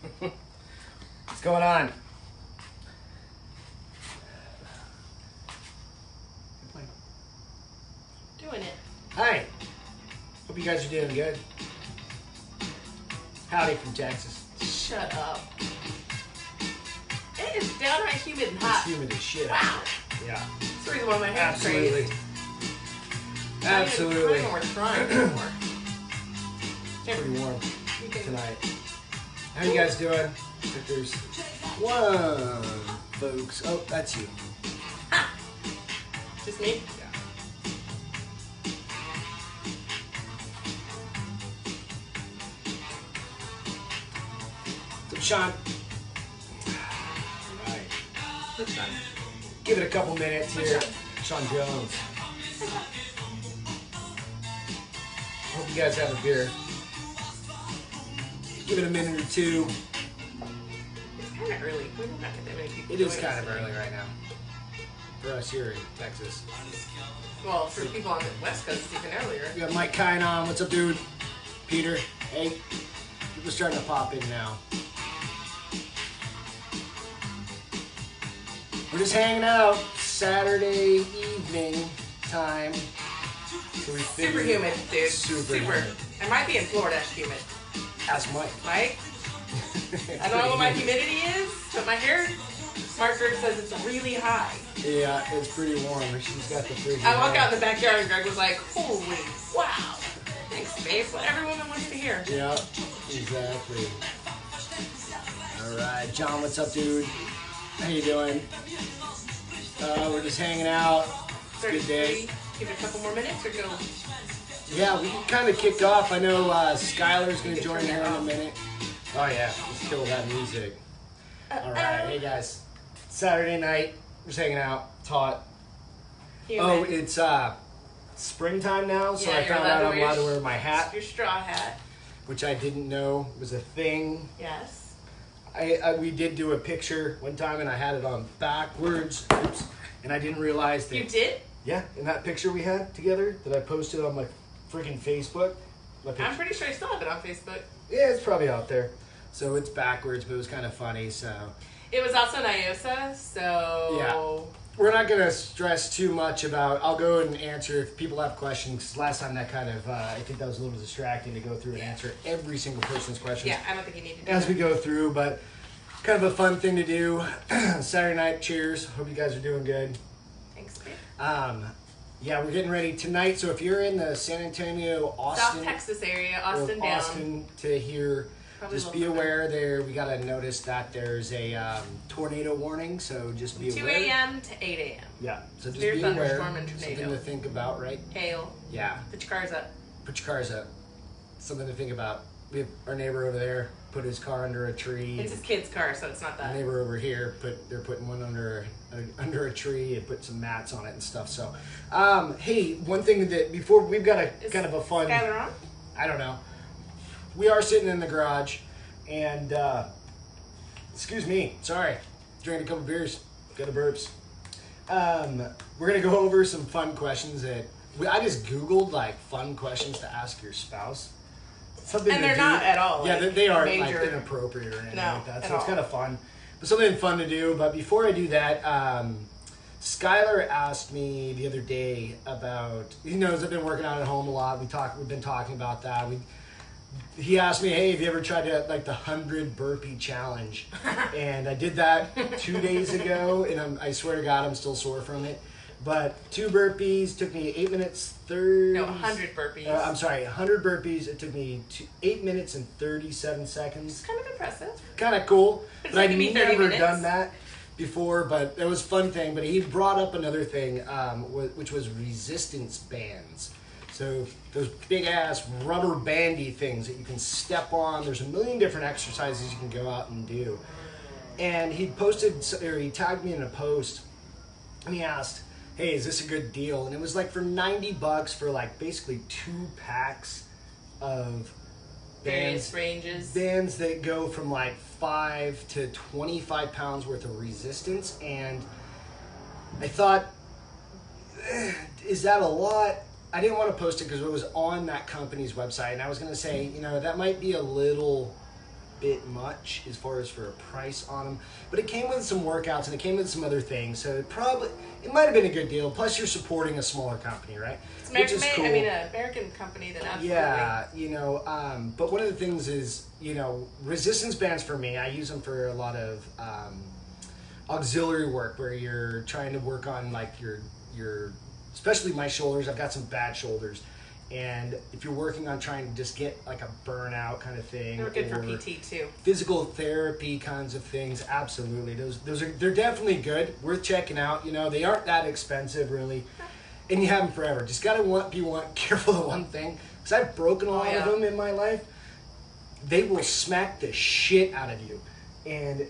What's going on? Doing it. Hi. Hope you guys are doing good. Howdy from Texas. Shut up. It is downright humid and hot. It's humid as shit. Wow. Yeah. That's the reason why my hair's Absolutely. crazy. Absolutely. Not even worth trying anymore. It's pretty warm You can- tonight. How you guys doing? If there's one, folks. Oh, that's you. Just me? Yeah. So, Sean. All right. Which one? Give it a couple minutes Which here. one? Sean Jones. Hope you guys have a beer. Give it a minute or two. It's kind of early. We don't have that many people. It is joining kind us of today. early right now. For us here in Texas. Well, for people on the West Coast, it's even earlier. We got Mike Kine on. What's up, dude? Peter. Hey. People starting to pop in now. We're just hanging out Saturday evening time. So we Super figured- humid, dude. Super humid. It might be in Florida humid, Ask Mike. right? I don't know what my humidity is, but my hair marker says it's really high. Yeah, it's pretty warm. She's got the fridge. I walk out in the backyard and Greg was like, holy wow. Thanks, babe. What every woman wants to hear. Yeah, exactly. All right, John, what's up, dude? How you doing? We're just hanging out. It's a good day. Give it a couple more minutes or go. Yeah, we can kind of kick off. I know Skylar's going to join here in a minute. Oh, yeah. Let's kill that music. All right. Hey, guys. Saturday night. We're just hanging out. It's hot. Humid. Oh, it's springtime now, so Yeah, I you're found allowed out to I'm allowed to wear my hat, Your straw hat. which I didn't know was a thing. Yes. We did do a picture one time, and I had it on backwards. Oops. And I didn't realize that. You did? Yeah, in that picture we had together that I posted on my freaking Facebook. I'm pretty sure I still have it on Facebook. Yeah, it's probably out there. So it's backwards, but it was kind of funny. So It was also Nyosa, so. Yeah. We're not going to stress too much about. I'll go and answer if people have questions. 'Cause last time that kind of, I think that was a little distracting to go through and answer every single person's questions Yeah, I don't think you need to do as we that. go through. But kind of a fun thing to do. Saturday night, cheers. Hope you guys are doing good. Thanks, babe. Yeah, we're getting ready tonight. So if you're in the San Antonio, Austin, South Texas area, or Austin down. Austin to here, Probably just a be little aware there. We got to notice that there's a tornado warning. So just be 2 aware. a.m. to 8 a.m. Yeah, so just Severe be aware. thunderstorm and Something tornado. to think about, right? Hail. Yeah, Put your cars up. put your cars up. Something to think about. We have our neighbor over there put his car under a tree. It's his kid's car, so it's not The that. neighbor over here they're putting one under a tree and put some mats on it and stuff. So, hey, one thing that before we've got Is kind of a fun. Skylar on? I don't know. We are sitting in the garage, and excuse me, sorry, drank a couple beers, got a burps. We're gonna go over some fun questions that I just googled, like fun questions to ask your spouse. Something And to they're do. not at all, Yeah, like, they aren't major- like inappropriate or anything No, like that. at So it's all. kind of fun, but something fun to do. But before I do that, Skylar asked me the other day about. He knows I've been working out at home a lot. We've been talking about that. He asked me, "Hey, have you ever tried to like the 100 burpee challenge?" And I did that 2 days ago, and I swear to God, I'm still sore from it. But 2 burpees took me 8 minutes 30. No, 100 burpees. I'm sorry, 100 burpees. It took me 8 minutes and 37 seconds. Kind of impressive. Kind of cool. It's But I'd taken me 30 never minutes. done that before, but it was a fun thing. But he brought up another thing, which was resistance bands. So those big ass rubber bandy things that you can step on. There's a million different exercises you can go out and do. And he tagged me in a post, and he asked, "Hey, is this a good deal?" And it was like for $90 for like basically 2 packs of Various ranges. bands that go from like 5 to 25 pounds worth of resistance. And I thought, is that a lot? I didn't want to post it because it was on that company's website, and I was going to say, that might be a little bit much as far as for a price on them. But it came with some workouts and it came with some other things. So it might have been a good deal. Plus you're supporting a smaller company, right? It's American made. Cool. I mean, an American company, then absolutely. Yeah, but one of the things is, resistance bands for me, I use them for a lot of auxiliary work where you're trying to work on like your especially my shoulders. I've got some bad shoulders. And if you're working on trying to just get like a burnout kind of thing, they're good for PT too. Physical therapy kinds of things, absolutely. They're definitely good, worth checking out. They aren't that expensive really, and you have them forever. Just gotta be careful of one thing, because I've broken a lot of them in my life. They will smack the shit out of you, and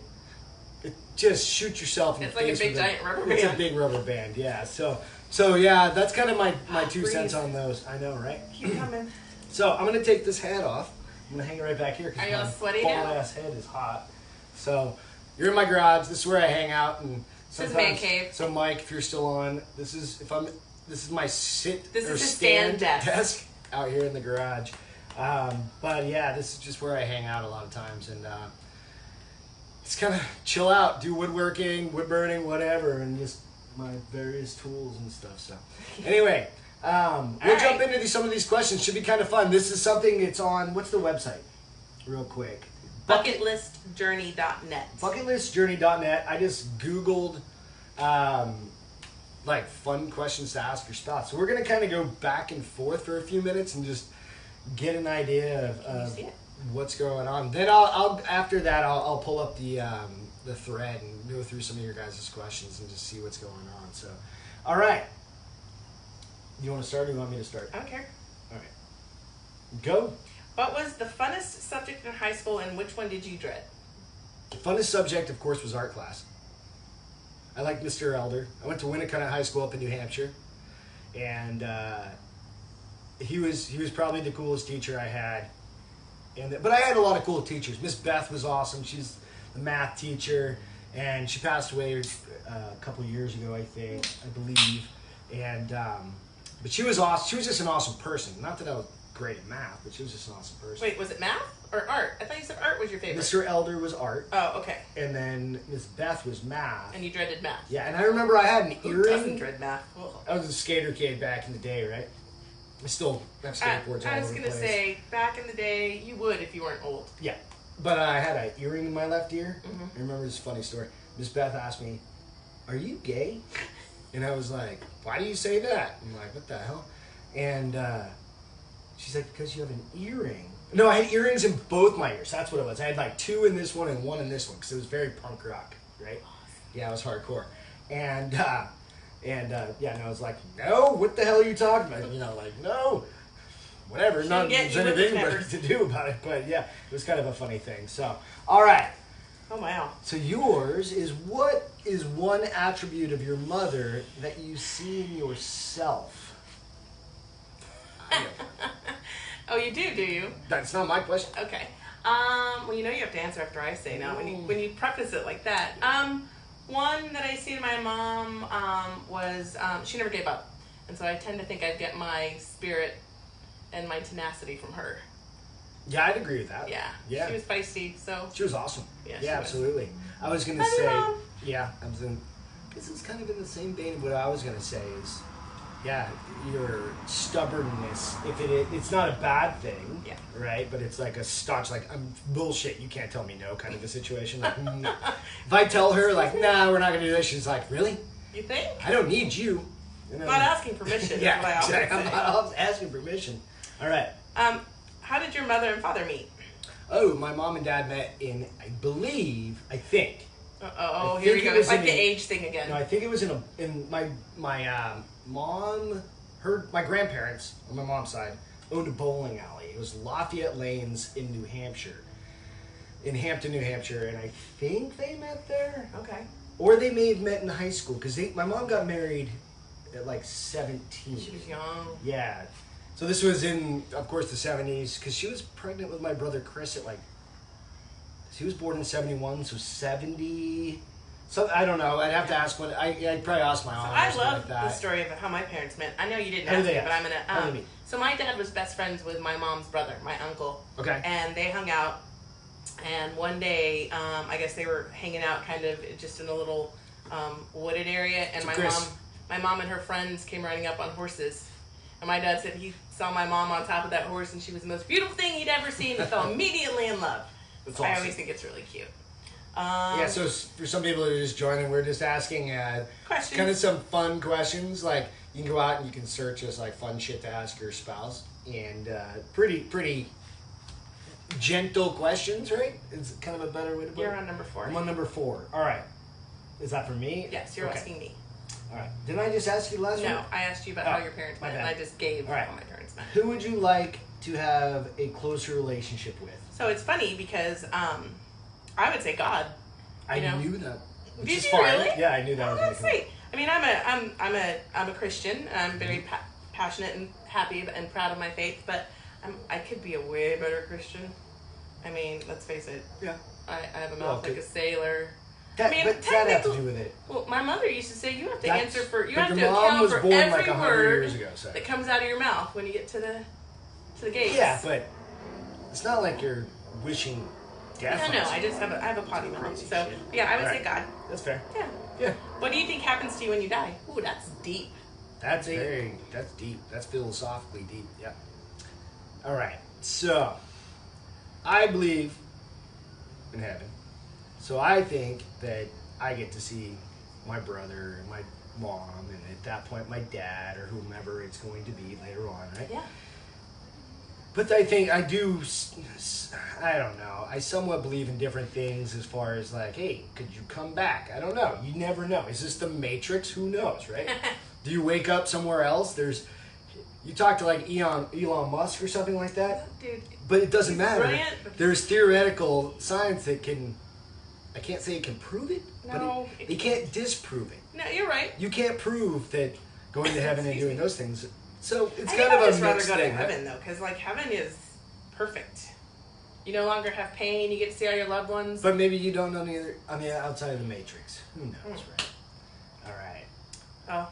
just shoot yourself in the face. It's like a big giant rubber band. It's a big rubber band, yeah. So yeah, that's kind of my 2 cents on those. I know, right? Keep coming. So I'm gonna take this hat off. I'm gonna hang it right back here because my sweaty bald ass head is hot. So you're in my garage. This is where I hang out, and this is man cave. So Mike, if you're still on, this is my stand desk out here in the garage. But yeah, this is just where I hang out a lot of times, and just kind of chill out, do woodworking, wood burning, whatever, and just my various tools and stuff. So anyway, we'll jump into some of these questions. Should be kind of fun. This is something, it's on, what's the website? Real quick. Bucketlistjourney.net. Bucketlistjourney.net. I just Googled like fun questions to ask your spouse. So we're going to kind of go back and forth for a few minutes and just get an idea of what's going on. Then after that I'll pull up the thread and go through some of your guys' questions and just see what's going on. So, all right. You want to start or you want me to start? I don't care. All right. Go. What was the funnest subject in high school and which one did you dread? The funnest subject, of course, was art class. I liked Mr. Elder. I went to Winnicott High School up in New Hampshire. And he was probably the coolest teacher I had. But I had a lot of cool teachers. Miss Beth was awesome. She's the math teacher, and she passed away a couple years ago, I believe. And but she was awesome. She was just an awesome person. Not that I was great at math, but she was just an awesome person. Wait, was it math or art? I thought you said art was your favorite. Mr. Elder was art. Oh, okay. And then Miss Beth was math. And you dreaded math. Yeah, and I remember I had an earring. Who doesn't dread math? Ugh. I was a skater kid back in the day, right? I still have skateboards all over the place. I was going to say, back in the day, you would if you weren't old. Yeah. But I had an earring in my left ear. Mm-hmm. I remember this funny story. Miss Beth asked me, "Are you gay?" And I was like, "Why do you say that?" I'm like, "What the hell?" And she's like, "Because you have an earring." No, I had earrings in both my ears. That's what it was. I had like 2 in this one and 1 in this one because it was very punk rock, right? Yeah, it was hardcore. And yeah, and I was like, "No, what the hell are you talking about?" Like, no. Whatever, not there's anything to do about it, but yeah, it was kind of a funny thing. So, all right. Oh, wow. So yours is, what is one attribute of your mother that you see in yourself? Oh, you do you? That's not my question. Okay. Well, you have to answer after I say now. When you preface it like that. One that I see in my mom was she never gave up, and so I tend to think I'd get my spirit and my tenacity from her. Yeah, I'd agree with that. Yeah. She was feisty, so. She was awesome. Yeah, absolutely. I was going to say, this is kind of in the same vein of what I was going to say is, your stubbornness, if it's not a bad thing, right? But it's like a staunch, like, I'm bullshit, you can't tell me no kind of a situation. Like, no. If I tell her, like, nah, we're not going to do this, she's like, really? You think? I don't need you. I'm not asking permission. Exactly. I'm not asking permission. All right. How did your mother and father meet? Oh, my mom and dad met in, I think. Here we go. It's like the age thing again. No, I think it was in my mom, my grandparents on my mom's side owned a bowling alley. It was Lafayette Lanes in New Hampshire, in Hampton, New Hampshire, and I think they met there. Okay. Or they may have met in high school because my mom got married at like 17. She was young. Yeah. So this was in, of course, the 70s, because she was pregnant with my brother Chris at he was born in 71, so 70, so I don't know, I'd have to ask I'd probably ask my aunt. I love the story of how my parents met. I know you didn't ask me, but I'm going to, so my dad was best friends with my mom's brother, my uncle. Okay. And they hung out And one day, I guess they were hanging out kind of just in a little wooded area, and my mom and her friends came riding up on horses. And my dad said he saw my mom on top of that horse, and she was the most beautiful thing he'd ever seen, and fell immediately in love. That's awesome. I always think it's really cute. Yeah, so for some people that are just joining, we're just asking Questions. kind of some fun questions. Like, you can go out and you can search us like fun shit to ask your spouse, and pretty gentle questions, right? It's kind of a better way to put it. You're on number 4. I'm on number 4. All right. Is that for me? Yes, you're asking me. All right. Didn't I just ask you last one? No, I asked you about how your parents met, and I just gave All right. how my parents met. Who would you like to have a closer relationship with? So it's funny because I would say God. I knew that. Which Did is you fine. really? Yeah, I knew that was That's going to sweet. I mean, I'm a Christian. I'm very passionate and happy and proud of my faith, but I could be a way better Christian. I mean, let's face it. Yeah. I have a mouth like a sailor. But technically, that have to do with it? Well, my mother used to say you have to That's, answer for your mom was born like 100 years ago, so. that comes out of your mouth when you get to the gates. Yeah, but it's not like you're wishing death. No, I just have a potty mouth. So shit. yeah, I would Right. say God. That's fair. Yeah. Yeah. What do you think happens to you when you die? Ooh, that's deep. That's deep. That's philosophically deep. Yeah. All right. So, I believe in heaven. So I think that I get to see my brother and my mom, and at that point my dad or whomever it's going to be later on, right? Yeah. But I think I don't know. I somewhat believe in different things as far as like, hey, could you come back? I don't know. You never know. Is this the Matrix? Who knows, right? Do you wake up somewhere else? You talk to like Elon Musk or something like that? Dude. But it doesn't matter. Brilliant. There's theoretical science that I can't say it can prove it, No, but it can't disprove it. No, you're right. You can't prove that going to heaven and doing those things. So it's I kind think of I'd a just rather mixed go to thing. heaven though, because like heaven is perfect. You no longer have pain. You get to see all your loved ones. But maybe you don't know on the outside of the Matrix. Who knows, right? All right. Oh.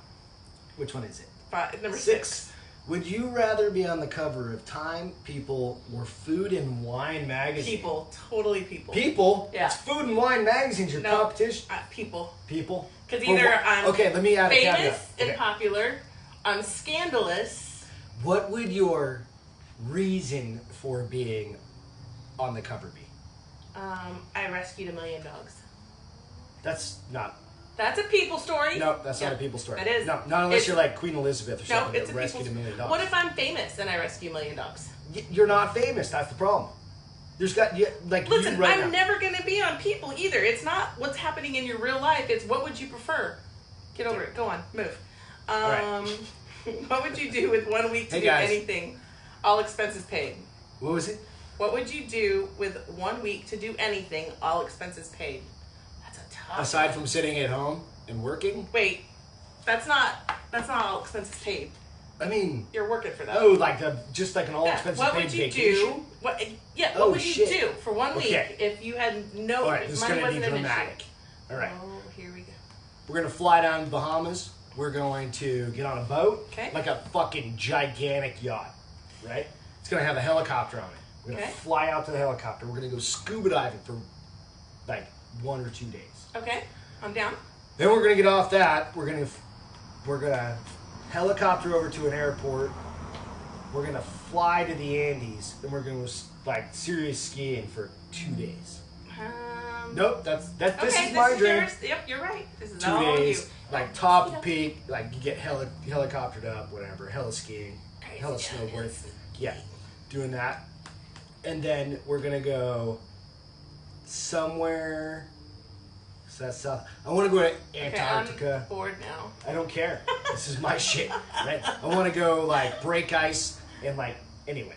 Which one is it? Number 6. Would you rather be on the cover of Time, People, or Food and Wine magazine? People. Totally people. People? Yeah. It's Food and Wine magazine's your competition. People. People? Because either I'm okay, let me add a caveat. famous and popular, I'm scandalous. What would your reason for being on the cover be? I rescued 1 million dogs. That's not. That's a people story. No, that's not a people story. That is. No, not unless you're like Queen Elizabeth or something it's that a rescued 1 million dogs. What if I'm famous and I rescue 1 million dogs? You're not famous. That's the problem. Listen, you right I'm now. never going to be on People either. It's not what's happening in your real life. It's what would you prefer. Get over it. Go on. Move. Right. What would you do with 1 week to do guys. anything? All expenses paid. What was it? What would you do with 1 week to do anything? All expenses paid. That's a tough Aside one. from sitting at home and working? Wait, that's not all expenses paid. I mean, You're working for that. oh, just like an all expenses What paid would you vacation? do? What Oh, would you shit. do for 1 week Okay. if you had no All right, this is money going to be wasn't an dramatic. issue? All right. Oh, here we go. We're going to fly down to the Bahamas. We're going to get on a boat. Okay. Like a fucking gigantic yacht, right? It's going to have a helicopter on it. We're going to fly out to the helicopter. We're going to go scuba diving for like 1 or 2 days. Okay, I'm down. Then we're going to get off that. We're going to helicopter over to an airport. We're going to fly to the Andes. Then we're going to like serious skiing for 2 days. Nope, this is my dream. Yours. Yep, you're right. This is 2 all days, you. like top of peak, like you get helicoptered up, whatever, hella skiing, hella snowboarding. Yeah, doing that. And then we're going to go somewhere. So that's south. I want to go to Antarctica. Okay, I'm bored now. I don't care. This is my shit, right? I want to go like break ice and like anyway.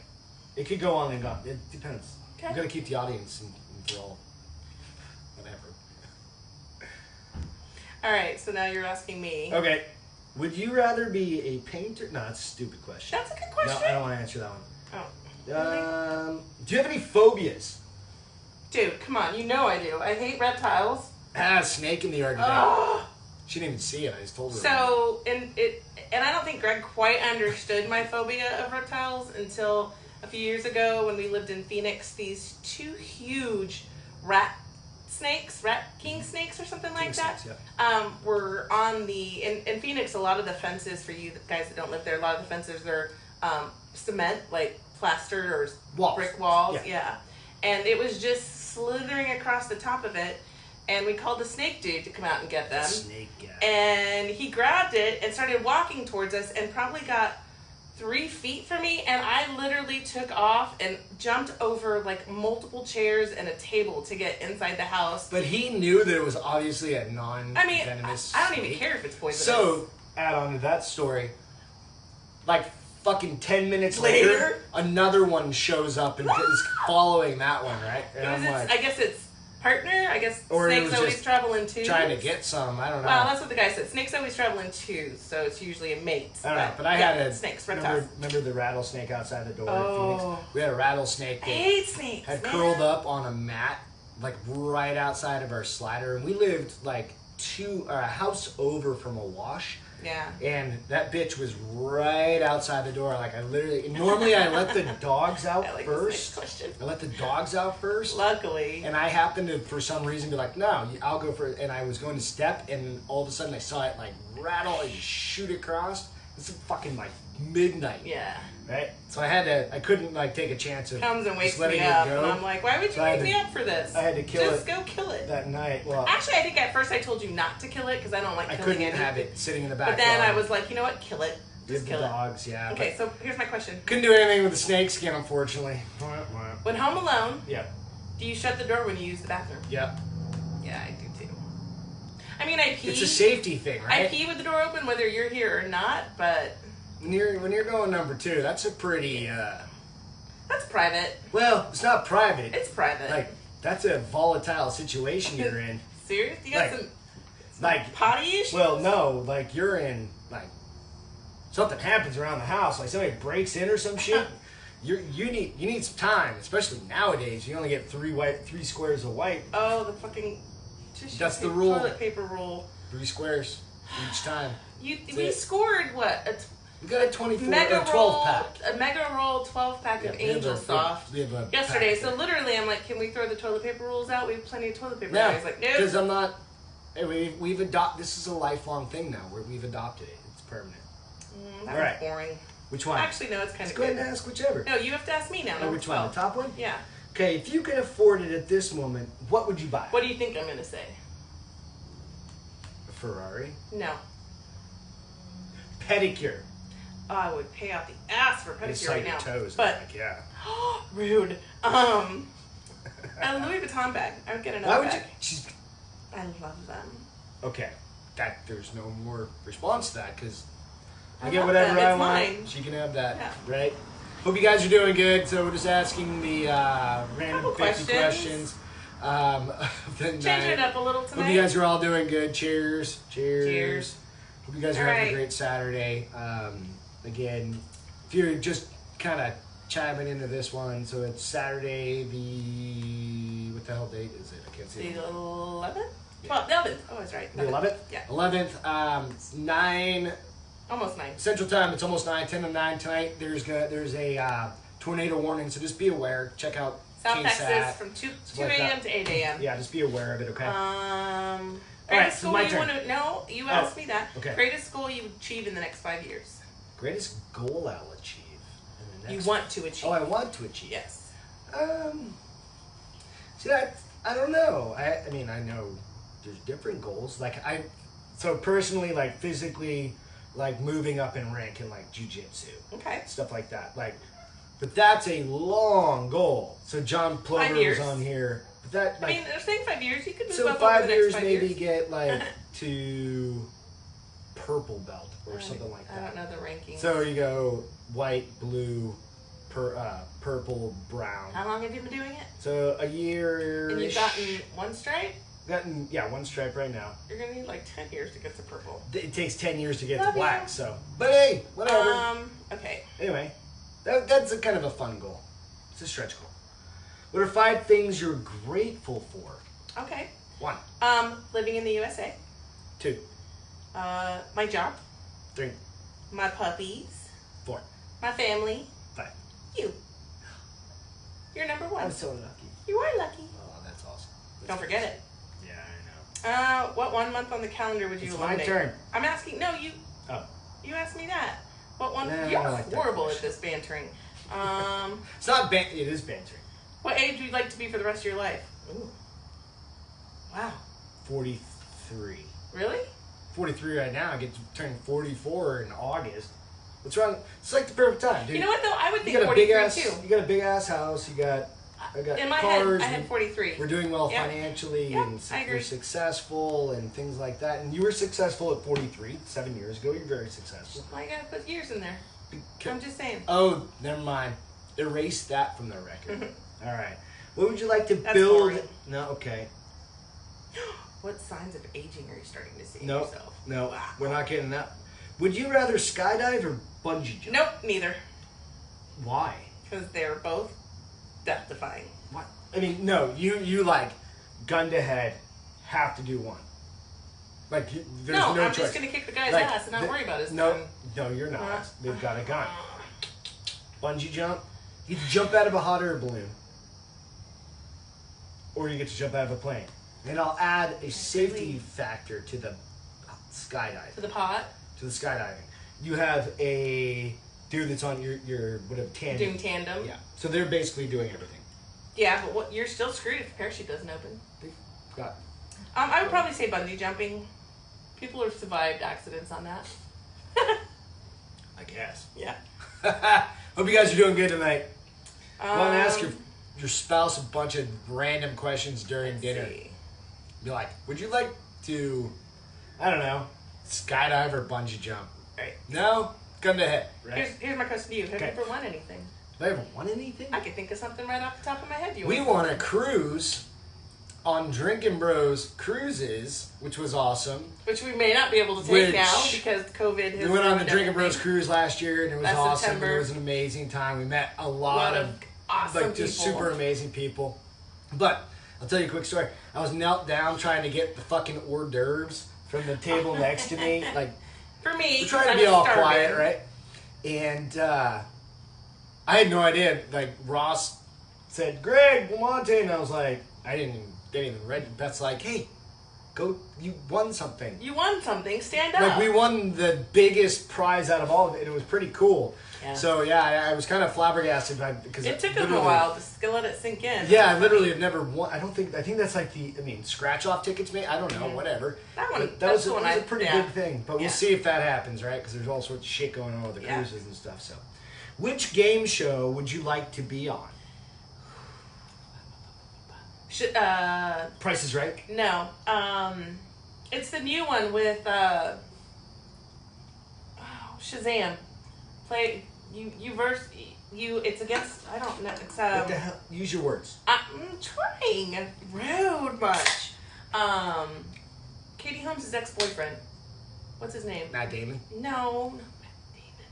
It could go on and on. It depends. Okay. I'm gonna keep the audience enthralled. Whatever. All right, so now you're asking me. Okay. Would you rather be a painter? No, that's a stupid question. That's a good question. No, I don't want to answer that one. Oh. Do you have any phobias? Dude, come on. You know I do. I hate reptiles. Snake in the yard today. Oh. She didn't even see it. I just told her. So, and I don't think Greg quite understood my phobia of reptiles until a few years ago when we lived in Phoenix, these 2 huge rat king snakes or something like that, snakes, yeah. were on in Phoenix. A lot of the fences, for you guys that don't live there, a lot of the fences are cement, like plastered or brick walls. Yeah. And it was just slithering across the top of it, and we called the snake dude to come out and get them. Snake guy. And he grabbed it and started walking towards us, and probably got 3 feet from me, and I literally took off and jumped over like multiple chairs and a table to get inside the house. But he knew that it was obviously a non-venomous I don't even care if it's poisonous. So, add on to that story, like fucking 10 minutes later, another one shows up and is following that one, right? And I'm like, I guess it's partner. I guess or snakes always travel in twos. Trying to get some. I don't know. Well, that's what the guy said. Snakes always travel in twos, so it's usually a mate. I don't know, but I had a snakes. Remember the rattlesnake outside the door in Oh. Phoenix? We had a rattlesnake I hate snakes. had curled up on a mat, like right outside of our slider, and we lived like a house over from a wash. Yeah. And that bitch was right outside the door. Like normally I let the dogs out first. I let the dogs out first. Luckily. And I happened to, for some reason, be like, no, I'll go for it. And I was going to step, and all of a sudden I saw it like rattle and shoot across. It's fucking like midnight. Yeah. Right? So I couldn't like take a chance of comes and wakes letting me up, it go. and I'm like, why would you wake me up for this? I had to kill it. Just go kill it. That night. Well, actually, I think at first I told you not to kill it because I don't like killing I couldn't anything. have it sitting in the back. But then I was like, you know what? Kill it. Just kill the dogs, yeah. Okay, so here's my question. Couldn't do anything with the snake skin, unfortunately. When home alone, Yep. do you shut the door when you use the bathroom? Yep. Yeah, I do too. I mean, I pee. It's a safety thing, right? I pee with the door open whether you're here or not, but when you're going number 2, that's a pretty that's private. Well, it's not private. It's private. Like that's a volatile situation you're in. Serious? You got some like potty issues? Well, no, like you're in like something happens around the house, like somebody breaks in or some shit. You need some time, especially nowadays. You only get 3 squares of white. Oh, the fucking tissue. That's the rule. Toilet paper rule. 3 squares each time. We scored what? We got a 12 pack. A mega roll 12 pack of Angel Soft yesterday. So literally, I'm like, can we throw the toilet paper rolls out? We have plenty of toilet paper. No, He's like, no. Because I'm not. We've adopted. This is a lifelong thing now. We've adopted it. It's permanent. That was boring. Which one? Actually, no, it's kind of good. Go ahead and ask whichever. No, you have to ask me now. Which one? The top one? Yeah. Okay, if you could afford it at this moment, what would you buy? What do you think I'm going to say? A Ferrari? No. Pedicure. Oh, I would pay out the ass for a pedicure right now. Toes, but like, yeah. Rude. A Louis Vuitton bag. I would get another bag. I love them. Okay, there's no more response to that because I get whatever I want. Mine. She can have that, right? Hope you guys are doing good. So we're just asking the random 50 questions. Changing it up a little tonight. Hope you guys are all doing good. Cheers. Cheers. Hope you guys are having a great Saturday. Again, if you're just kind of chiming into this one, so it's Saturday what the hell date is it? I can't see. The 11th? Well, the 11th. Oh, I was right. The 11th? Yeah. 11th, 9. Almost 9. Central Time. It's almost 9, 10 to 9 tonight. There's a tornado warning, so just be aware. Check out South KSAT, Texas from 2 a.m. to 8 a.m. Yeah, just be aware of it, okay? Greatest school you want to... No, you asked me that. Okay. Greatest goal you achieve in the next 5 years. Greatest goal I'll achieve in the next... You want to achieve. Oh, I want to achieve. Yes. See, I don't know. I mean, I know there's different goals. So personally, like physically, like moving up in rank in like jiu-jitsu. Okay. Stuff like that. But that's a long goal. So John Plover was on here. But that, I mean, they're saying 5 years. You could move so up 5 over the years, next 5 maybe years. get like to purple belt or something like that. I don't know the rankings. So you go white, blue, purple, brown. How long have you been doing it? So a year. And you've gotten 1 stripe? Gotten 1 stripe right now. You're gonna need like 10 years to get to purple. It takes 10 years to get Love to black. you. So, but hey, whatever. Okay. Anyway, that's a kind of a fun goal. It's a stretch goal. What are 5 things you're grateful for? Okay. 1. Living in the USA. 2. My job. 3. My puppies. 4. My family. 5. You. You're number one. I'm so lucky. You are lucky. Oh, that's awesome. Don't forget it. Yeah, I know. What 1 month on the calendar would you It's eliminate? my turn. I'm asking. No, you. Oh. You asked me that. What one? Nah, You're I like that horrible at question. this bantering. It's not it is bantering. What age would you like to be for the rest of your life? Ooh. Wow. 43. Really? 43 right now. I get to turn 44 in August. What's wrong? It's like the perfect time, dude. You know what though? I would You think got a 43 big ass. too. You got a big ass house. I got In my cars. head, I had 43. We're doing well Yep. financially, Yep, and I agree. you're successful and things like that. And you were successful at 43, 7 years ago. You're very successful. Well, I gotta put years in there. I'm just saying. Oh, never mind. Erase that from the record. All right. What would you like to That's build? boring. No, okay. What signs of aging are you starting to see in Nope. yourself? No, Wow. we're not getting that. Would you rather skydive or bungee jump? Nope, neither. Why? Because they're both death-defying. What? I mean, no. You like gun to head, have to do one. Like there's no I'm choice. just gonna kick the guy's Like, ass and not worry about his No, gun. no, you're not. Uh, They've got a gun. Bungee jump. You get to jump out of a hot air balloon, or you get to jump out of a plane. And I'll add a safety factor to the skydiving. To the pot. To the skydiving. You have a dude that's on your whatever tandem. Doing tandem. Yeah. So they're basically doing everything. Yeah, but you're still screwed if the parachute doesn't open. They've got. I would probably say bungee jumping. People have survived accidents on that. I guess. Yeah. Hope you guys are doing good tonight. Go and ask Um, your spouse a bunch of random questions during dinner. see. Be like, would you like to, I don't know, skydive or bungee jump? Right. No? Gun to head, right? Here's my question to you. Have Okay. you ever won anything? Have I ever won anything? I could think of something right off the top of my head. We won a cruise on Drinkin' Bros Cruises, which was awesome. Which we may not be able to Which- take now because COVID has We went on the ruined Drinkin' Bros everything. Cruise last year, and it was Last awesome. September. It was an amazing time. We met a lot Lot of of awesome like just people. super amazing people. But I'll tell you a quick story. I was knelt down trying to get the fucking hors d'oeuvres from the table next to me. Like, For me, we're trying to I'm be all starving. quiet, right? And I had no idea. Like Ross said, "Greg Lamonte," and I was like, I didn't even read. Beth's like, "Hey, go! You won something." You won something. Stand up. Like we won the biggest prize out of all of it, and it was pretty cool. Yeah. So yeah, I was kind of flabbergasted because It took us a while to let it sink in. Yeah, I literally have never won. I think that's like scratch off tickets. Maybe I don't know. Whatever. That one. But That's that the one was a I- pretty yeah. big thing. But we'll Yeah. see if that happens, right? Because there's all sorts of shit going on with the Yeah. cruises and stuff. So, which game show would you like to be on? Price is Right. No. It's the new one with Shazam. Play you verse you. It's against. I don't know. It's What the hell? Use your words. I'm trying. Rude much. Katie Holmes' ex-boyfriend. What's his name? Matt Damon. No, not Matt Damon.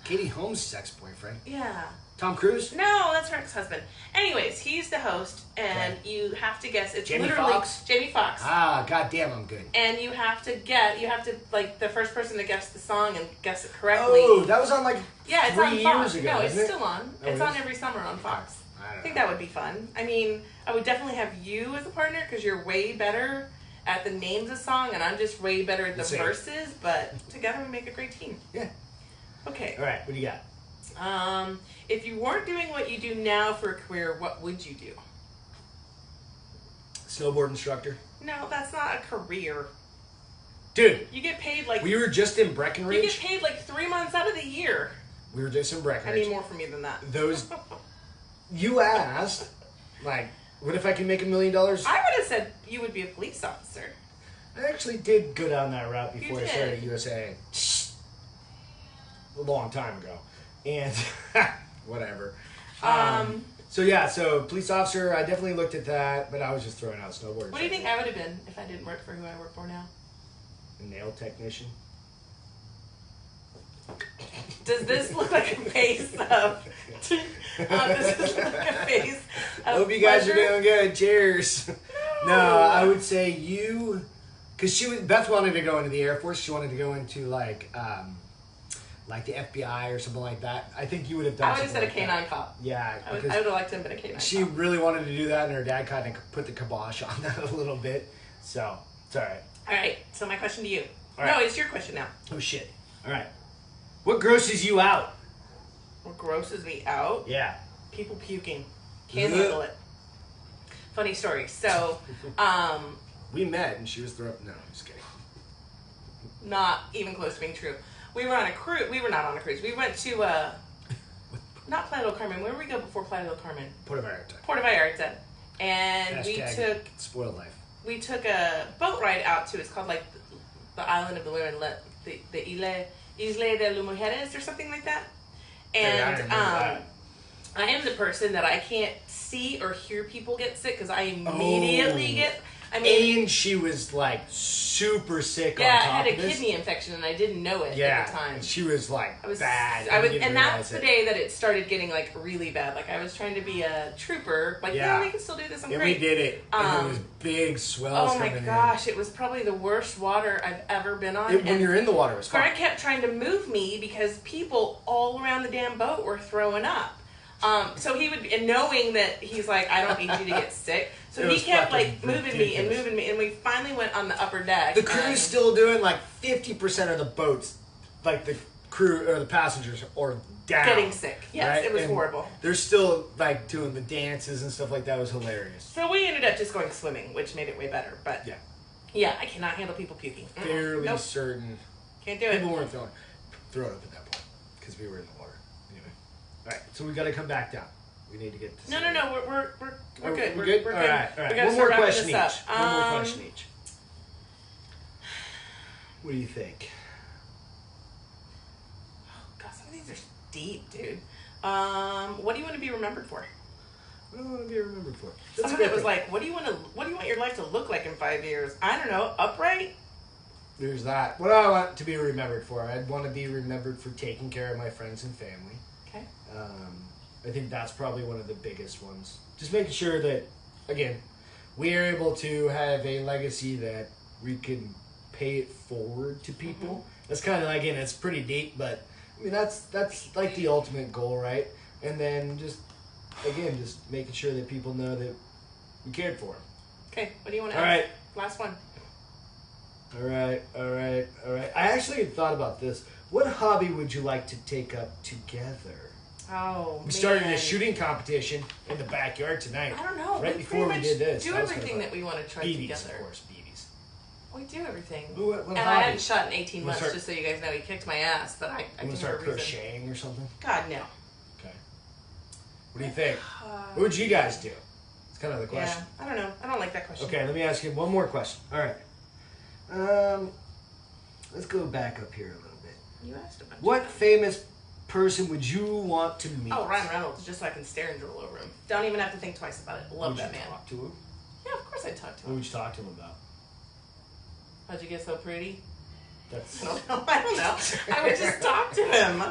Katie Holmes' ex-boyfriend. Yeah. Tom Cruise. No, that's her ex-husband. Anyways, he's the host, and you have to guess. It's Jamie literally Foxx? Jamie Foxx. Ah, goddamn, I'm good. And you have to like the first person to guess the song and guess it correctly. Oh, that was on like yeah, it's 3 on years Fox. ago. No, it's isn't it? still on. Oh, It's it on is? every summer on Fox. I I don't think know. that would be fun. I mean, I would definitely have you as a partner because you're way better at the names of song, and I'm just way better at the Same. verses. But together we make a great team. Yeah. Okay. All right. What do you got? If you weren't doing what you do now for a career, what would you do? Snowboard instructor. No, that's not a career. Dude, You get paid like we were just in you get Breckenridge. paid like 3 months out of the year. We were just in I Breckenridge. need more from you than that. Those. You asked, like, what if I can make $1 million? I I would have said you would be a police officer. actually did go down that route before I did. started at USA. A long time ago. And whatever. So yeah, so police officer, I definitely looked at that, but I was just throwing out snowboard. What do you think I would have been if I didn't work for who I work for now? A nail technician. Does this look like a face of? Does this look like a face of Hope you guys are pleasure? doing good. Cheers. No, I would say you, because Beth wanted to go into the Air Force. She wanted to go into like like the FBI or something like that. I think you would have done. I would have said a something canine like cop. Yeah, I would have liked to have been a canine she cop. really wanted to do that, and her dad kind of put the kibosh on that a little bit. So it's all right. All right. So my question to you. All right. No, it's your question now. Oh shit! All right. What grosses you out? What grosses me out? Yeah. People puking. Can't Ugh. handle it. Funny story. So, We met, and she was throwing. No, I'm just kidding. not even close to being true. We were on a cruise. We were not on a cruise. We went to not Playa del Carmen. Where did we go before Playa del Carmen? Puerto Vallarta. Puerto Vallarta. And Hashtag spoiled life. we took a boat ride out to. It's called like the island of the women, the Isla de las Mujeres or something like that. And I am the person that I can't see or hear people get sick because I immediately get. I mean, and she was like super sick. yeah, on I top had a of this. kidney infection and I didn't know it at the time. And she was like I was bad. and that's the day that it started getting like really bad. Like I was trying to be a trooper. Like, yeah, we can still do this. I'm yeah, great. we did it. And it was big swells. Oh my coming gosh, it was probably the worst water I've ever been on. When you're in the water, it was fine. Fred kept trying to move me because people all around the damn boat were throwing up. So he would, and knowing that he's like, I don't need you to get sick. So he kept like moving me, and we finally went on the upper deck. The crew's still doing like 50% of the boats, like the crew or the passengers are down. Getting sick. Yes, right? it was And horrible. They're still like doing the dances and stuff like that. It was hilarious. So we ended up just going swimming, which made it way better. But yeah, I cannot handle people puking. Fairly certain. Can't do it. People weren't throwing up at that point because we were in the water. Anyway, all right. So we got to come back down. We need to get to. No. We're good. We're good. We're all good. right. All right. We One more question this each. up. One more question each. What do you think? God, some of these are deep, dude. What do you want to be remembered for? What do I want to be remembered for? Some of it was like, what do you want your life to look like in 5 years? I don't know. Upright? There's that. What do I want to be remembered for? I'd want to be remembered for taking care of my friends and family. Okay. I think that's probably one of the biggest ones. Just making sure that, again, we are able to have a legacy that we can pay it forward to people. Mm-hmm. That's kind of, again, it's pretty deep, but I mean, that's like the ultimate goal, right? And then just making sure that people know that we cared for them. Okay, what do you want to ask? All right. Last one. All right. I actually had thought about this. What hobby would you like to take up together? Oh, we started a shooting competition in the backyard tonight. I don't know. Right before we did this. Do everything that we want to try BBs, together. Of course, BBs. We do everything. What and hobby? I hadn't shot in 18 months, start, just so you guys know. He kicked my ass, but I want to start crocheting or something? God, no. Okay. What do you think? What would you guys do? It's kind of the question. Yeah, I don't know. I don't like that question. Okay, let me ask you one more question. All right. Let's go back up here a little bit. You asked about what famous person would you want to meet? Oh, Ryan Reynolds, just so I can stare and drool over him. Don't even have to think twice about it. Love that man. Would you talk to him? Yeah, of course I'd talk to him. What would you talk to him about? How'd you get so pretty? That's... I don't know. I would just talk to him.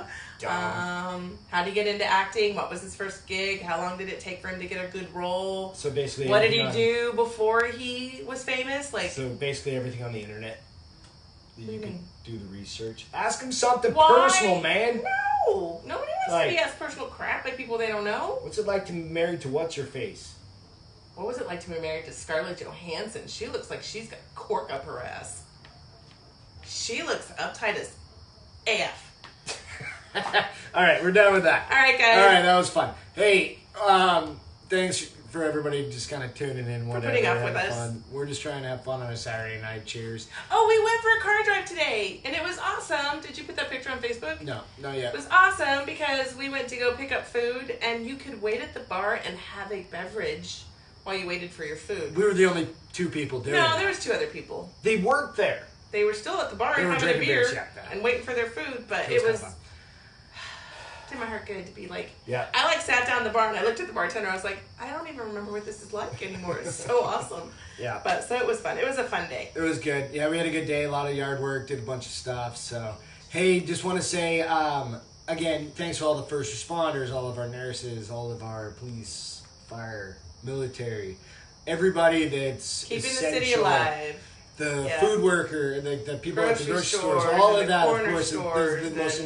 How did he get into acting? What was his first gig? How long did it take for him to get a good role? So basically... What did he do before he was famous? So basically everything on the internet. You can do the research. Ask him something Why? personal, man. No. Nobody wants to be asked personal crap by people they don't know. What's it like to be married to what's-her-face? What was it like to be married to Scarlett Johansson? She looks like she's got cork up her ass. She looks uptight as AF. All right, we're done with that. All right, guys. All right, that was fun. Hey, thanks for everybody just kind of tuning in. For putting up with us. Fun. We're just trying to have fun on a Saturday night. Cheers. Oh, we went for a car drive today, and it was awesome. Did you put that picture on Facebook? No, not yet. It was awesome because we went to go pick up food, and you could wait at the bar and have a beverage while you waited for your food. We were the only two people doing it. No, there was two other people. They weren't there. They were still at the bar and having a beer and waiting for their food, but it was did my heart good to be like, I like sat down at the bar and I looked at the bartender. I was like, I don't even remember what this is like anymore. It's so awesome. Yeah. But so it was fun. It was a fun day. It was good. Yeah, we had a good day. A lot of yard work. Did a bunch of stuff. So, hey, just want to say again, thanks to all the first responders, all of our nurses, all of our police, fire, military, everybody that's keeping essential. the city alive. The food worker, the people at the grocery stores, stores, all of that, of course, stores, is the most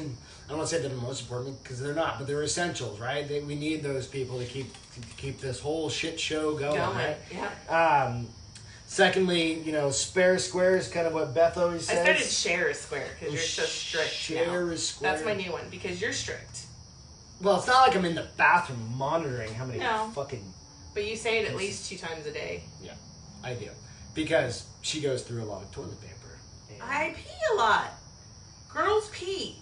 don't want to say they're the most important because they're not, but they're essentials, right? We need those people to keep this whole shit show going, right? Yeah. Secondly, spare square is kind of what Beth always says. I started share a square because you're so strict. Share a square. That's my new one because you're strict. Well, it's not like I'm in the bathroom monitoring how many fucking. But you say it at least 2 times a day. Yeah, I do, because she goes through a lot of toilet paper. I pee a lot. Girls pee.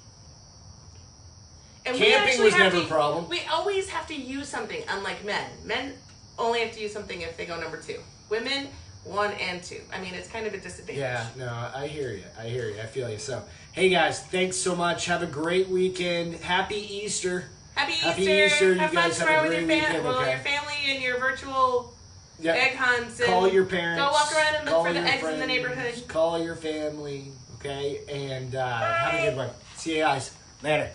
And camping was never a problem. We always have to use something, unlike men. Men only have to use something if they go number 2. Women, 1 and 2. I mean, it's kind of a disadvantage. Yeah, no, I hear you. I feel you. So, hey guys, thanks so much. Have a great weekend. Happy Easter. Happy Easter. You guys have a great weekend. Well, your family and your virtual egg hunts. And call your parents. Go walk around and look for the eggs in the neighborhood. Call your family, okay? And have a good one. See you guys. Later.